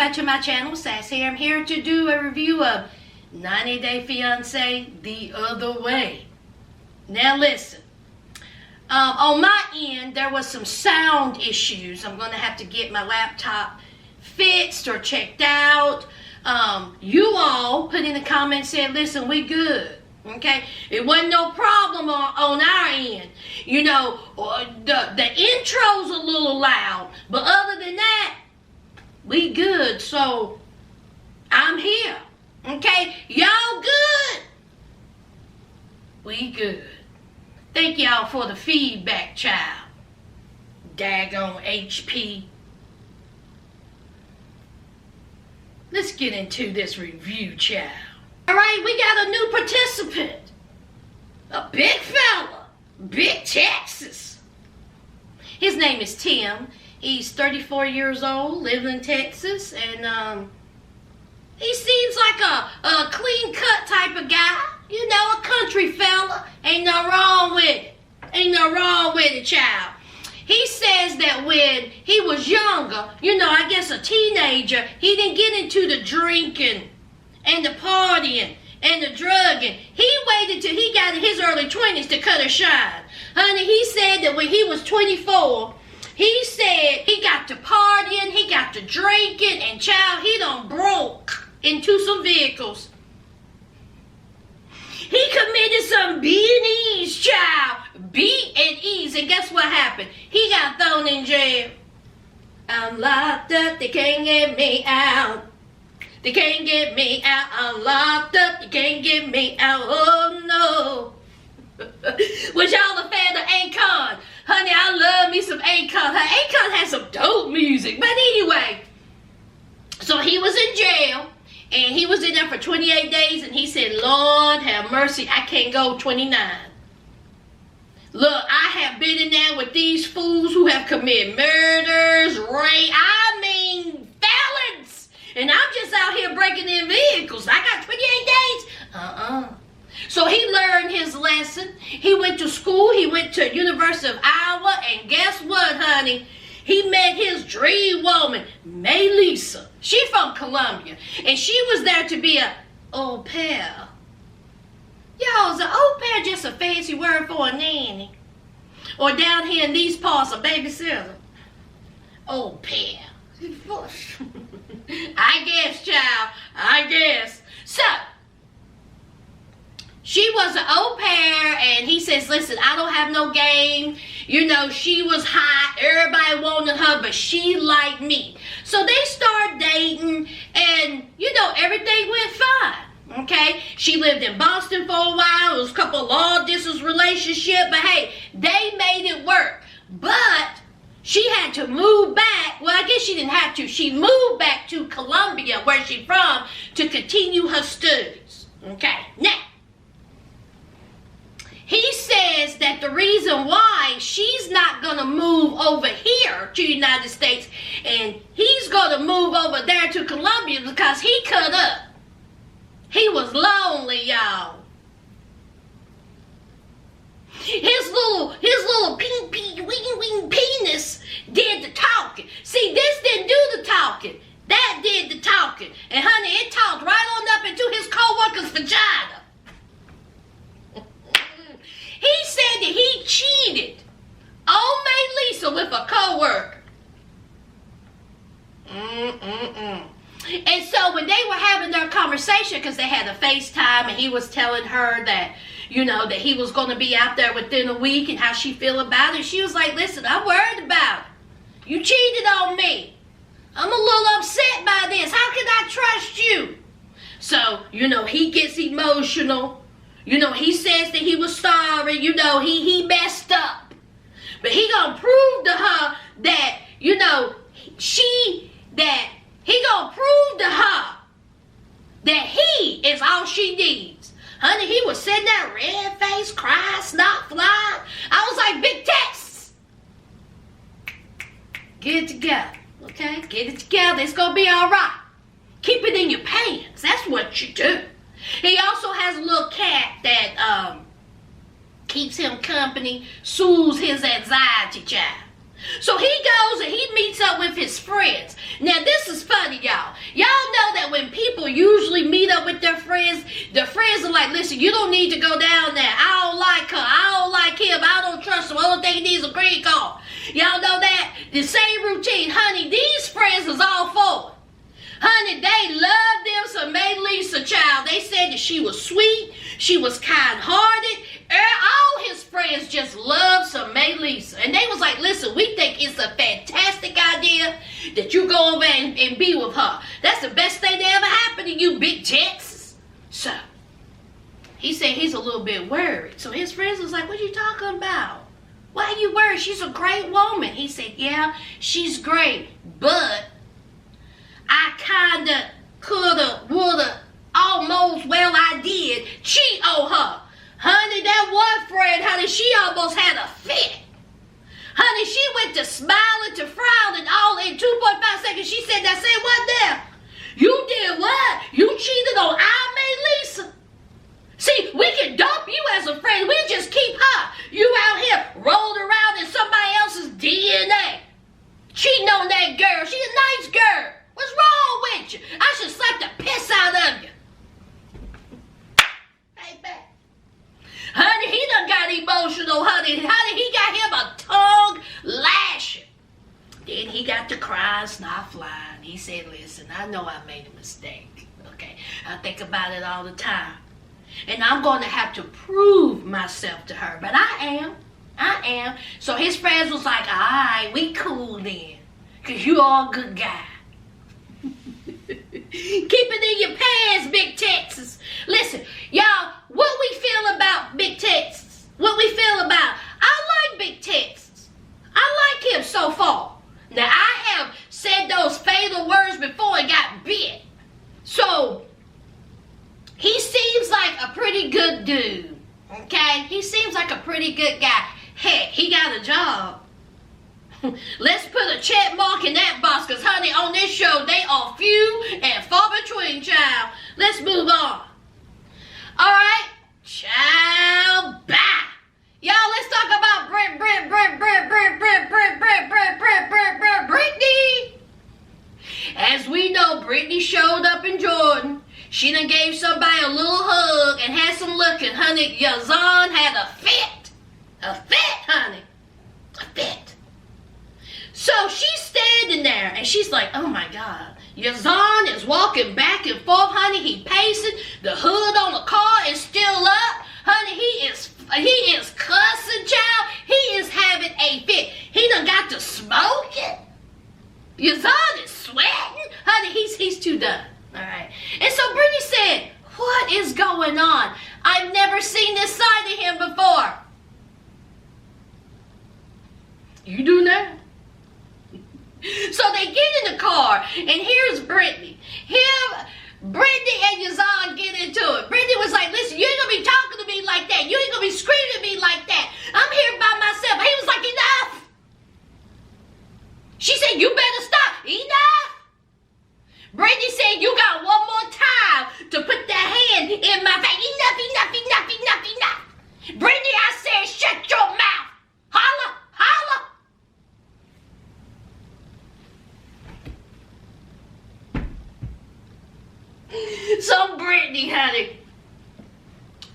back to my channel, Sass here. I'm here to do a review of 90 Day Fiance the Other Way. Now listen, on my end, there was some sound issues. I'm going to have to get my laptop fixed or checked out. You all put in the comments saying, listen, we good. Okay, it wasn't no problem on our end. You know, the intro's a little loud, but other than that, we good. So I'm here. Okay, y'all good? We good. Thank y'all for the feedback, child. Daggone HP. Let's get into this review, child. Alright, we got a new participant. A big fella. Big Texas. His name is Tim. He's 34 years old, living in Texas, and he seems like a clean-cut type of guy. You know, a country fella. Ain't no wrong with it. Ain't no wrong with it, child. He says that when he was younger, you know, I guess a teenager, he didn't get into the drinking and the partying and the drugging. He waited till he got in his early 20s to cut a shine. Honey, he said that when he was 24, he said he got to partying, he got to drinking, and child, he done broke into some vehicles. He committed some B&Es, child. B&Es, and guess what happened? He got thrown in jail. I'm locked up, they can't get me out. They can't get me out. I'm locked up, you can't get me out. Oh no. Was y'all a fan of Akon? Honey, I love me some Akon. Akon has some dope music. But anyway, so he was in jail. And he was in there for 28 days, and he said, Lord have mercy, I can't go 29. Look, I have been in there with these fools who have committed murders, rape, felons. And I'm just out here breaking in vehicles. I got 28 days. So he learned his lesson. He went to school. He went to University of Iowa. And guess what, honey? He met his dream woman, Melissa. She from Colombia. And she was there to be a au pair. Y'all, is an au pair just a fancy word for a nanny? Or down here in these parts, a babysitter? Au pair. I guess, child. I guess. So, she was an au pair, and he says, listen, I don't have no game. You know, she was hot. Everybody wanted her, but she liked me. So they started dating, and, you know, everything went fine. Okay? She lived in Boston for a while. It was a couple of long-distance relationship, but hey, they made it work. But she had to move back. Well, I guess she didn't have to. She moved back to Colombia, where she's from, to continue her studies. Okay? Now, he says that the reason why she's not going to move over here to the United States and he's going to move over there to Colombia because he cut up. He was lonely, y'all. His little wing penis did the talking. See, this didn't do the talking. That did the talking. And honey, it talked right on up into his co-worker's vagina. He said that he cheated on Melissa with a co-worker. And so when they were having their conversation, because they had a FaceTime, and he was telling her that, you know, that he was going to be out there within a week and how she feel about it. She was like, listen, I'm worried about it. You cheated on me. I'm a little upset by this. How can I trust you? So, you know, he gets emotional. You know, he says that he was sorry. You know, he messed up. But he gonna prove to her that, you know, he gonna prove to her that he is all she needs. Honey, he was sitting there, red face, crying, snot flying. I was like, Big Tex, get it together, okay? Get it together. It's gonna be all right. Keep it in your pants. That's what you do. He also has a little cat that keeps him company, soothes his anxiety, child. So he goes and he meets up with his friends. Now this is funny, y'all. Y'all know that when people usually meet up with their friends are like, listen, you don't need to go down there. I don't like her. I don't like him. I don't trust him. I don't think he needs a green card. Y'all know that? The same routine. Honey, these friends is all for it. Honey, they loved them some May Lisa, child. They said that she was sweet. She was kind-hearted. All his friends just loved some May Lisa. And they was like, listen, we think it's a fantastic idea that you go over and be with her. That's the best thing that ever happened to you, Big Texas. So, he said he's a little bit worried. So his friends was like, what you talking about? Why are you worried? She's a great woman. He said, yeah, she's great. But I kinda, coulda, woulda, almost, well, I did cheat on her. Honey, that one friend, honey, she almost had a fit. Honey, she went to smiling to frowning all in 2.5 seconds. She said, now say what there? You did what? You cheated on our May Lisa. See, we can dump you as a friend. We just keep her. You out here rolling around in somebody else's DNA. Cheating on that girl. She's a nice girl. What's wrong with you? I should slap the piss out of you. Hey, back. Honey, he done got emotional, honey. Honey, he got him a tongue lashing. Then he got to cry, snot flying. He said, listen, I know I made a mistake. Okay, I think about it all the time. And I'm going to have to prove myself to her. But I am. So his friends was like, all right, we cool then. Because you all a good guy. Keep it in your pants, Big Texas. Listen, y'all, what we feel about Big Texas? What we feel about? I like Big Texas. I like him so far. Now, I have said those fatal words before and got bit. So, he seems like a pretty good dude. Okay? He seems like a pretty good guy. Heck, he got a job. Let's put a check mark in that box, because, honey, on this show, they are few and far between, child. Let's move on. All right? Child, bye. Y'all, let's talk about Brittany. As we know, Brittany showed up in Jordan. She done gave somebody a little hug and had some looking. Honey, Yazan had a fit. A fit, honey. A fit. So she's standing there, and she's like, oh, my God. Yazan is walking back and forth, honey. He pacing. The hood on the car is still up. Honey, he is cussing, child. He is having a fit. He done got to smoking. Yazan is sweating. Honey, he's too done. All right. And so Brittany said, what is going on? I've never seen this side of him before. You do now? So they get in the car, and here's Brittany. Brittany and Yazan get into it. Brittany was like, listen, you ain't gonna be talking to me like that. You ain't gonna be screaming at me like that. I'm here by myself. He was like, enough. She said, you better stop. Enough. Brittany said, you got one more time to put that hand in my face. Enough. Brittany, I said, shut your mouth. Holla. So Brittany, honey,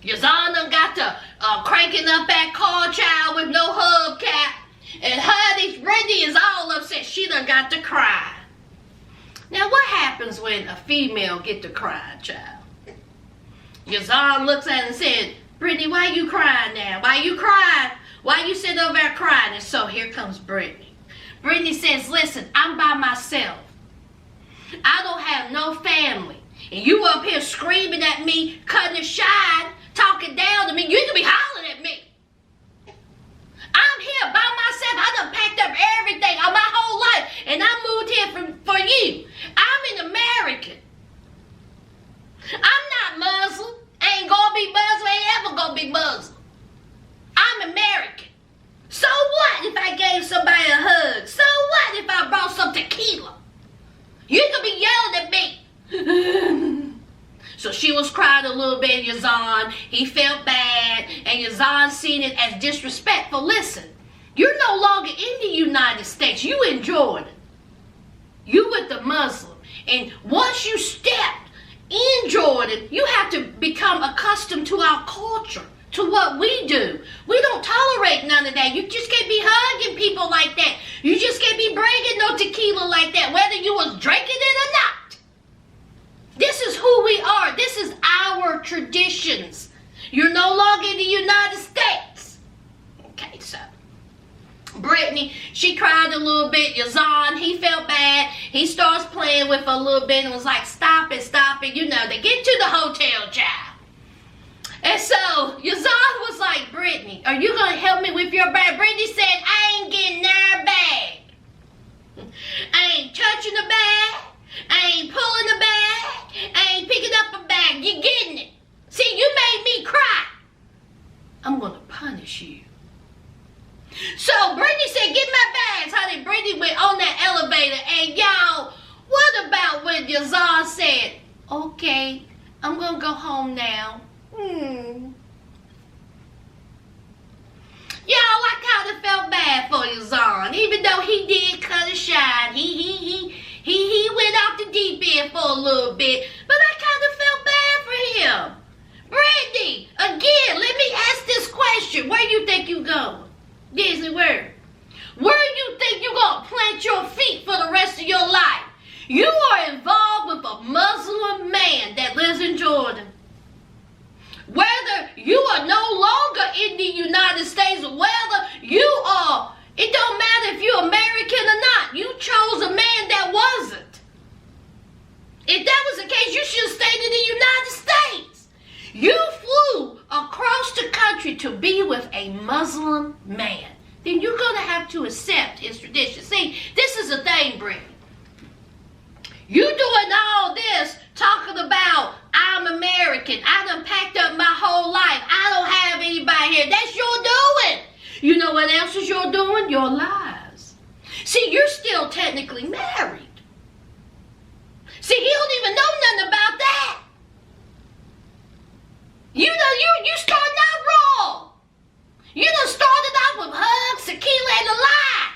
Yazan done got to cranking up that car, child, with no hubcap. And honey, Brittany is all upset. She done got to cry. Now, what happens when a female get to cry, child? Yazan looks at her and said, Brittany, why you crying now? Why you crying? Why you sitting over there crying? And so here comes Brittany. Brittany says, listen, I'm by myself. I don't have no family. And you up here screaming at me, cutting the shine, talking down to me. You ain't gonna be hollering at me. I'm here by myself. I done packed up everything of my whole life. And I moved here for you. I'm an American. I'm not Muslim. I ain't gonna be Muslim. I ain't ever gonna be Muslim. I'm American. So what if I gave somebody a hug? So what if I brought some tequila? You ain't gonna be yelling at me. So she was crying a little bit, Yazan. He felt bad, and Yazan seen it as disrespectful. Listen, You're no longer in the United States. You in Jordan. You with the Muslim. And once you stepped in Jordan, you have to become accustomed to our culture, to what we do. We don't tolerate none of that. You just can't be hugging people like that. You just can't be bringing no tequila like that, whether you was drinking it or not. This is who we are. This is our traditions. You're no longer in the United States. Okay, so Brittany, she cried a little bit. Yazan, he felt bad. He starts playing with her a little bit and was like, stop it, stop it. You know, they get to the hotel, child. And so Yazan was like, Brittany, are you going to help me with your bag? Brittany said, I ain't getting their bag. I ain't touching the bag. I ain't pulling the bag. I ain't picking up a bag. You getting it? See, you made me cry. I'm going to punish you. So Brittany said, get my bags, honey. Brittany went on that elevator. And y'all, what about when Yazan said, okay, I'm going to go home now. Y'all, I kind of felt bad for Yazan. Even though he did cut a shine. He went out the deep end for a little bit. But I kind of felt bad for him. Brittany, again, let me ask this question. Where you think you going? Disney, where? Where you think you gonna plant your feet for the rest of your life? You are involved with a Muslim man that lives in Jordan. Whether you are no longer in the United States, whether you are, it don't matter if you're American or not. You chose a man that wasn't. If that was the case, you should have stayed in the United States. You flew across the country to be with a Muslim man. Then you're going to have to accept his tradition. See, this is the thing, Brittany. You doing all this talking about I'm American. I done packed up my whole life. I don't have anybody here. That's your doing. You know what else is your doing? Your lies. See, you're still technically married. See, he don't even know nothing about that. You know, you starting out wrong. You done started out with hugs, tequila, and a lie.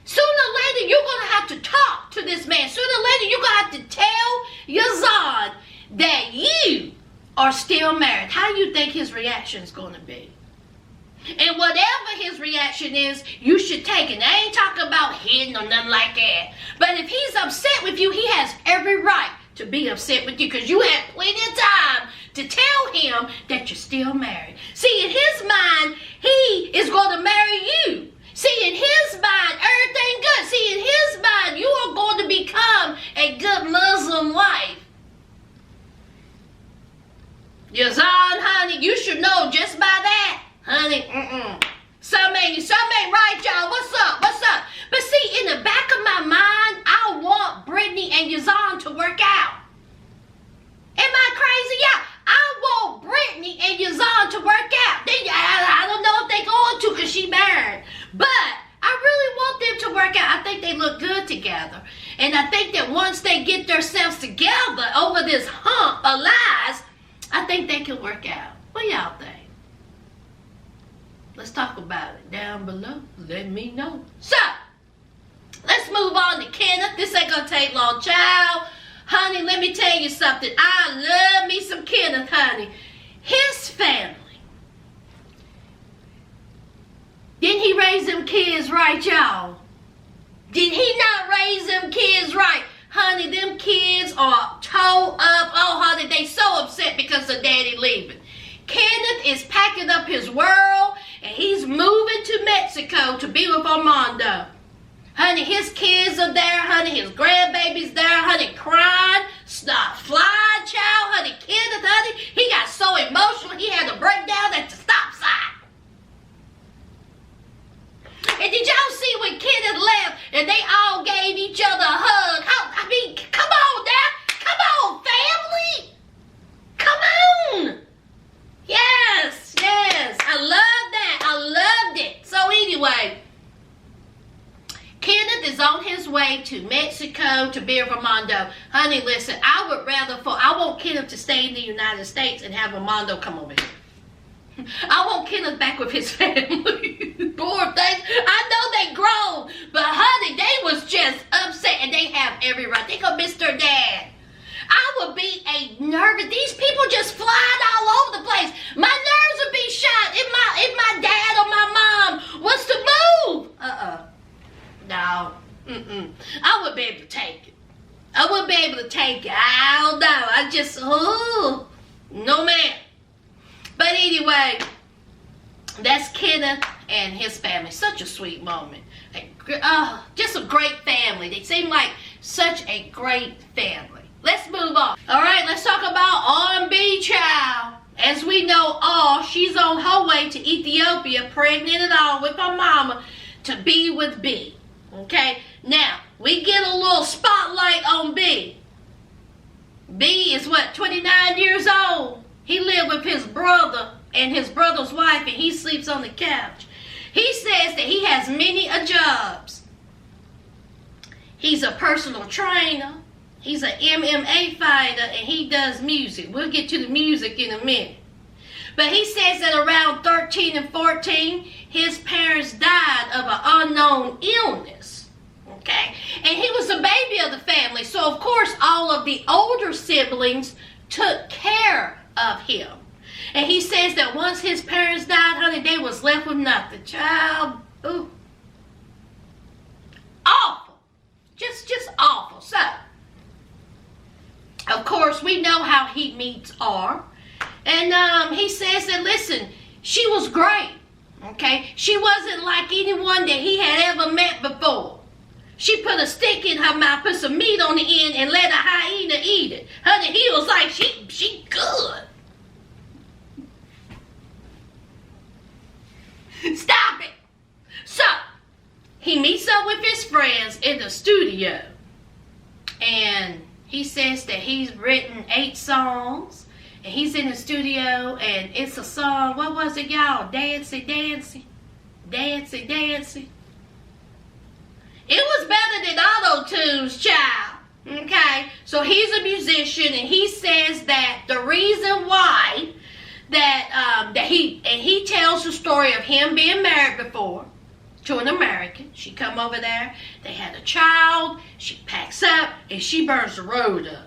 Sooner or later, you're going to have to talk to this man. Sooner or later, you're going to have to tell Yazan that you are still married. How do you think his reaction is going to be? And whatever his reaction is, you should take it. I ain't talking about hitting or nothing like that. But if he's upset with you, he has every right to be upset with you because you had plenty of time to tell him that you're still married. See, in his mind, he is going to marry you. See, in his mind, everything good. See, in his mind, you are going to become a good Muslim wife. Yazan, honey, you should know just by that. Honey, Something ain't right, y'all. What's up? What's up? But see, in the back of my mind, I want Brittany and Yazan to work out. Am I crazy? Yeah. I want Brittany and Yazan to work out. I don't know if they're going to because she married. But I really want them to work out. I think they look good together. And I think that once they get themselves together over this hump of lies, I think they can work out. What y'all think? Let's talk about it down below. Let me know. So, let's move on to Kenneth. This ain't going to take long, child. Honey, let me tell you something. I love me some Kenneth, honey. His family. Didn't he raise them kids right, y'all? Did he not raise them kids right? Honey, them kids are toe up. Oh, honey, they so upset because of daddy leaving. Kenneth is packing up his world and he's moving to Mexico to be with Armando. Honey, his kids are there, honey. His grandbaby's there, honey, crying, stop flying, child, honey. Kenneth, honey, he got so emotional he had to break down at the stop sign. And did y'all see when Kenneth left and they all gave each other a hug? I mean, come on now. Come on, family. Come on. Yes, yes. I love that. I loved it. So anyway, Kenneth is on his way to Mexico to be with Armando. Honey, listen, I want Kenneth to stay in the United States and have Armando come over here. I want Kenneth back with his family. Poor thing. I I wouldn't be able to take it. I don't know. I just, oh, no man. But anyway, that's Kenneth and his family. Such a sweet moment. Just a great family. They seem like such a great family. Let's move on. All right, let's talk about R&B child. As we know, she's on her way to Ethiopia, pregnant and all, with her mama, to be with B. Okay? Now, we get a little spotlight on B. B is what, 29 years old? He lived with his brother and his brother's wife, and he sleeps on the couch. He says that he has many jobs. He's a personal trainer. He's an MMA fighter, and he does music. We'll get to the music in a minute. But he says that around 13 and 14, his parents died of an unknown illness. Okay? And he was the baby of the family. So, of course, all of the older siblings took care of him. And he says that once his parents died, honey, they was left with nothing. Child, ooh. Awful. Just awful. So, of course, we know how he meets R. And he says that, listen, she was great. Okay? She wasn't like anyone that he had ever met before. She put a stick in her mouth, put some meat on the end, and let a hyena eat it. Honey, he was like, she good. Stop it. So, he meets up with his friends in the studio. And he says that he's written 8 songs. And he's in the studio, and it's a song, what was it, y'all? Dancy, Dancy. Dancy, Dancy. It was better than auto-tunes, child. Okay? So he's a musician, and he says that the reason why that he tells the story of him being married before to an American. She come over there, they had a child, she packs up, and she burns the road up.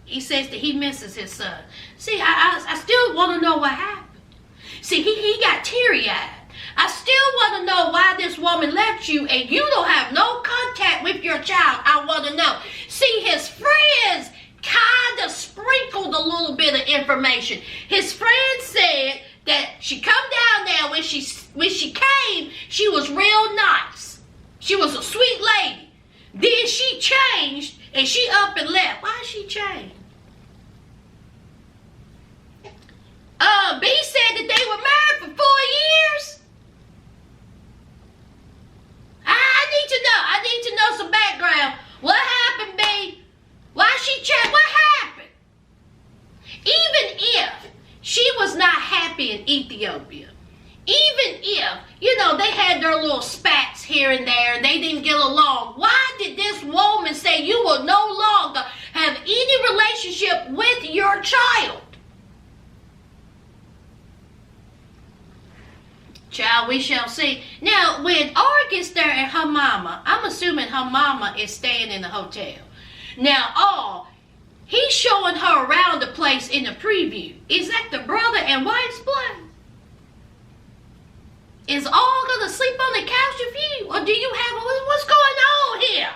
He says that he misses his son. See, I still want to know what happened. See, he got teary-eyed. I still want to know why this woman left you and you don't have no contact with your child. I want to know. See, his friends kind of sprinkled a little bit of information. His friends said that she come down there when she came, she was real nice. She was a sweet lady. Then she changed and she up and left. Why she changed? B said that they were married for 4 years. I need to know some background. What happened, B? Why she changed? What happened? Even if she was not happy in Ethiopia, even if, they had their little spats here and there and they didn't get along, why did this woman say you will no longer have any relationship with your child? Child, we shall see. Now, when R gets there and her mama, I'm assuming her mama is staying in the hotel. Now, he's showing her around the place in the preview. Is that the brother and wife's place? Is all gonna sleep on the couch with you? Or do you have, what's going on here?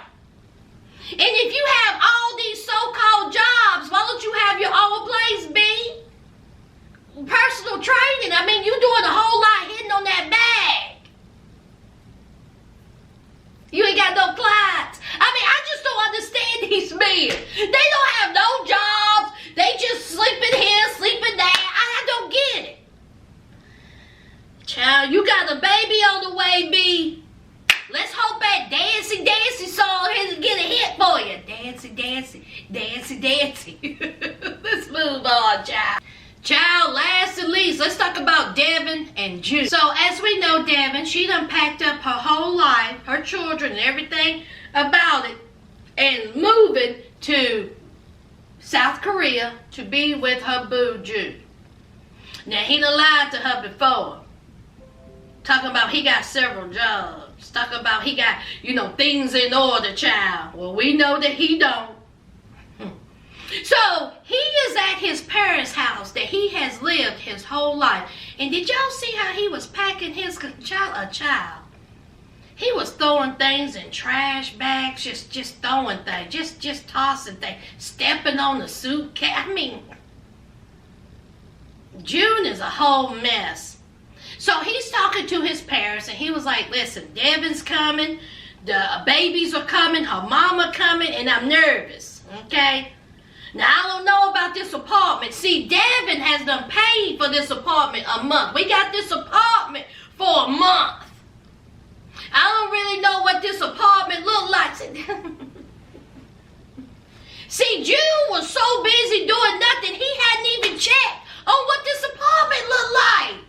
And if you have all these so-called jobs, why don't you have your own place, B? Personal training. I mean, you doing a whole lot hitting on that bag. You ain't got no clients. I mean, I just don't understand these men. They don't have no jobs. They just sleeping here, sleeping there. I don't get it. Child, you got a baby on the way, B. Let's hope that Dancy, Dancy song here get a hit for you. Dancy, Dancy, Dancy, Dancy. Let's move on, child. Child, last and least, let's talk about Devin and Jude. So, as we know, Devin, she done packed up her whole life, her children and everything about it, and moving to South Korea to be with her boo, Jude. Now, he done lied to her before. Talking about he got several jobs. Talking about he got, things in order, child. Well, we know that he don't. So, he is at his parents' house that he has lived his whole life. And did y'all see how he was packing his child? He was throwing things in trash bags, just throwing things, just tossing things, stepping on the suitcase. I mean, June is a whole mess. So he's talking to his parents, and he was like, listen, Devin's coming, the babies are coming, her mama coming, and I'm nervous, okay? Now, I don't know about this apartment. See, Devin has done paid for this apartment a month. We got this apartment for a month. I don't really know what this apartment looked like. See, June was so busy doing nothing, he hadn't even checked on what this apartment looked like.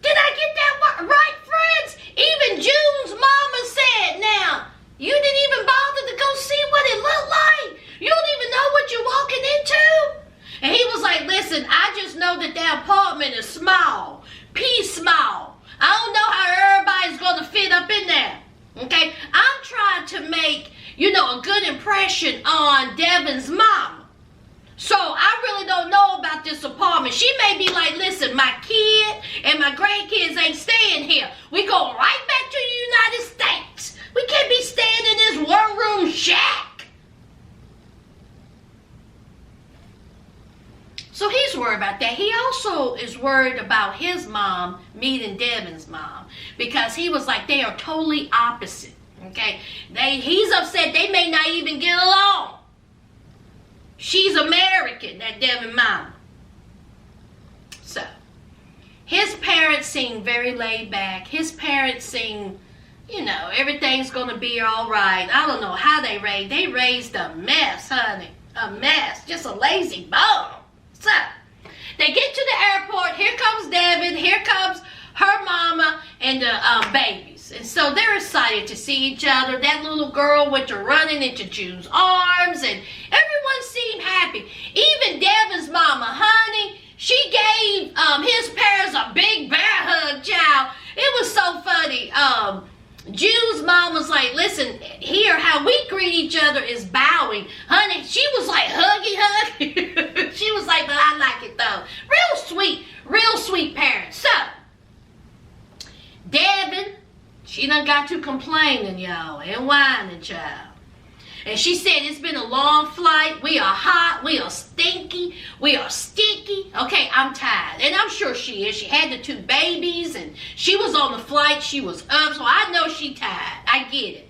Did I get that right, friends? Even June's mama said, now, you didn't even bother to go see what it looked like? You don't even know what you're walking into? And he was like, listen, I just know that that apartment is small. Small. I don't know how everybody's going to fit up in there. Okay? I'm trying to make, a good impression on Devin's mom. So I really don't know about this apartment. She may be like, listen, my kid and my grandkids ain't staying here. We go right back to the United States. We can't be staying in this one-room shack. So he's worried about that. He also is worried about his mom meeting Devin's mom, because he was like, they are totally opposite. Okay? He's upset they may not even get along. She's American, that Devin mama. So, his parents seem very laid back. His parents seem, everything's going to be all right. I don't know how they raised. They raised a mess, honey. A mess. Just a lazy bum. So, they get to the airport. Here comes Devin. Here comes her mama and the babies. And so they're excited to see each other. That little girl went to running into June's arms, and everyone seemed happy. Even Devin's mama, honey, she gave his parents a big bear hug, child. It was so funny. June's mom was like, listen, here, how we greet each other is bowing. Honey, she was like, huggy. She was like, but I like it, though. Real sweet parents. So, Devin, she done got to complaining, y'all, and whining, child. And she said, it's been a long flight. We are hot. We are stinky. We are sticky. Okay, I'm tired. And I'm sure she is. She had the 2 babies, and she was on the flight. She was up, so I know she tired. I get it.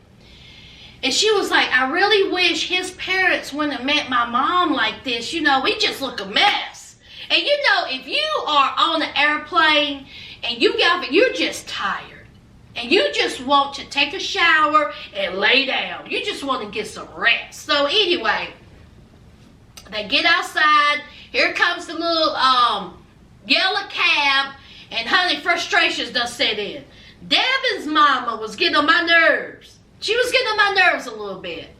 And she was like, I really wish his parents wouldn't have met my mom like this. We just look a mess. And if you are on an airplane and you're just tired, and you just want to take a shower and lay down. You just want to get some rest. So anyway, they get outside. Here comes the little yellow cab. And honey, frustrations done set in. Devin's mama was getting on my nerves. She was getting on my nerves a little bit.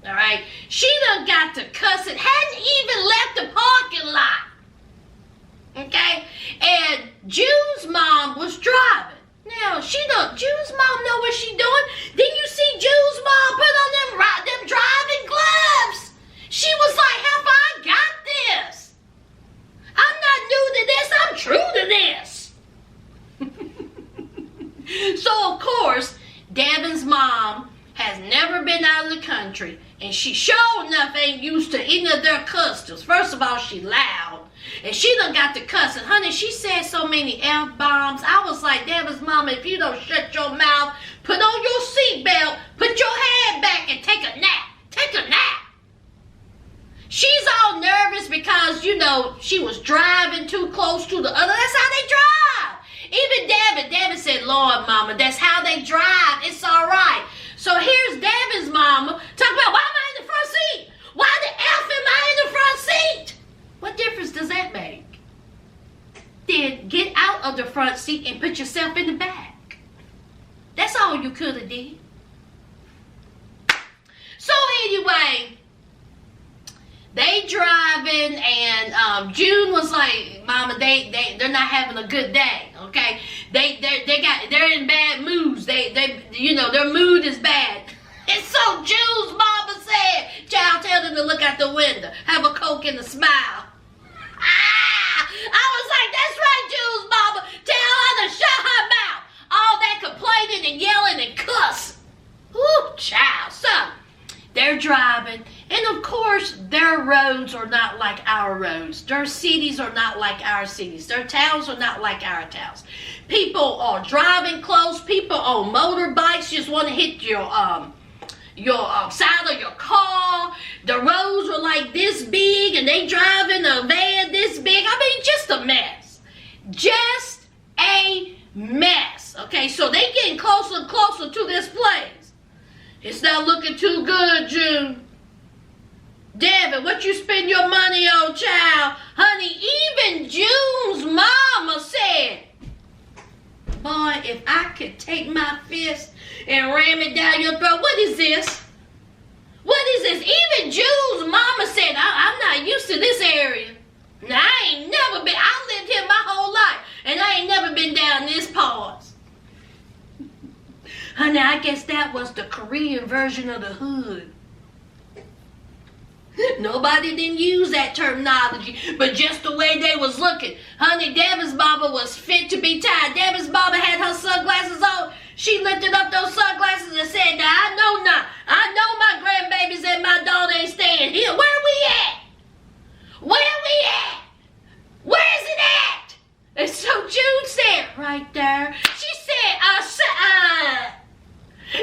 All right? She done got to cussing. Hadn't even left the parking lot. Okay? And June's mom was driving. Now, June's mom know what she doing. Didn't you see June's mom put on them driving gloves? She was like, have I got this? I'm not new to this. I'm true to this. So, of course, Devin's mom has never been out of the country, and she sure enough ain't used to any of their customs. First of all, she loud. And she done got to cussing. Honey, she said so many F-bombs. I was like, Devin's mama, if you don't shut your mouth, put on your seatbelt, put your head back, and take a nap. Take a nap. She's all nervous because, she was driving too close to the other. That's how they drive. Even Devin said, Lord, mama, that's how they drive. It's all right. So here's Devin's mama talking about, why am I in the front seat? Why the F am I in the front seat? What difference does that make? Then get out of the front seat and put yourself in the back. That's all you could have did. So anyway, they driving, and June was like, Mama, they're not having a good day. Okay, they're in bad moods. Their mood is bad. And so June's mama said, child, tell them to look out the window, have a Coke and a smile. I was like, that's right, June's mama. Tell her to shut her mouth. All that complaining Their roads are not like our roads. Their cities are not like our cities. Their towns are not like our towns. People are driving close. People on motorbikes just want to hit your side of your car. The roads are like this big, and they driving a van this big. I mean, just a mess. Just a mess. Okay, so they getting closer and closer to this place. It's not looking too good, June. Devin, what you spend your money on, child? Honey, even June's mama said, boy, if I could take my fist and ram it down your throat. What is this? What is this? Even June's mama said, I'm not used to this area. Now, I ain't never been, I lived here my whole life, and I ain't never been down this part. Honey, I guess that was the Korean version of the hood. Nobody didn't use that terminology, but just the way they was looking. Honey, Devin's mama was fit to be tied. Devin's mama had her sunglasses on. She lifted up those sunglasses and said, now, I know not. I know my grandbabies and my daughter ain't staying here. Where we at? Where we at? Where's it at? And so June said, right there. She said,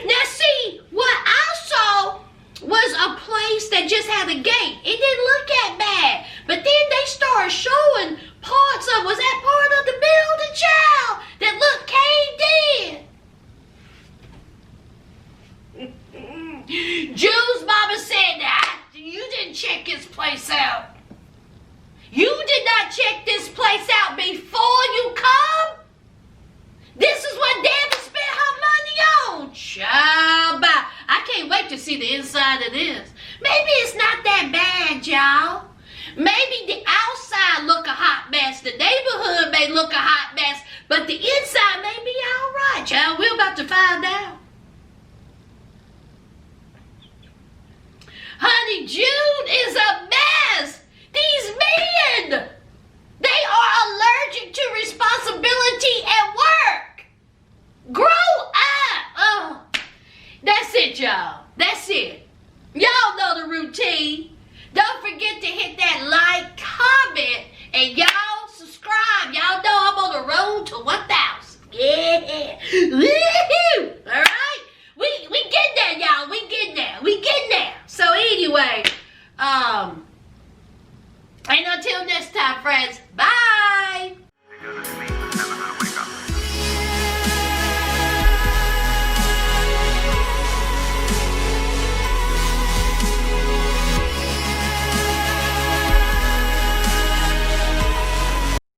Now see, what I saw was a place that just had a gate. It didn't look that bad. But then they started showing parts of, was that part of the building, child, that looked caved in? June's mama said that you didn't check this place out. You did not check this place out before you come? This is what Debbie spent her money on. Child, bye. I can't wait to see the inside of this. Maybe it's not that bad, y'all. Maybe the outside look a hot mess. The neighborhood may look a hot mess. But the inside may be all right, y'all. We're about to find out. Honey, June is a mess. These men, they are allergic to responsibility at work. Grow up. Oh. That's it, y'all. That's it. Y'all know the routine. Don't forget to hit that like, comment, and y'all subscribe. Y'all know I'm on the road to 1,000. Yeah.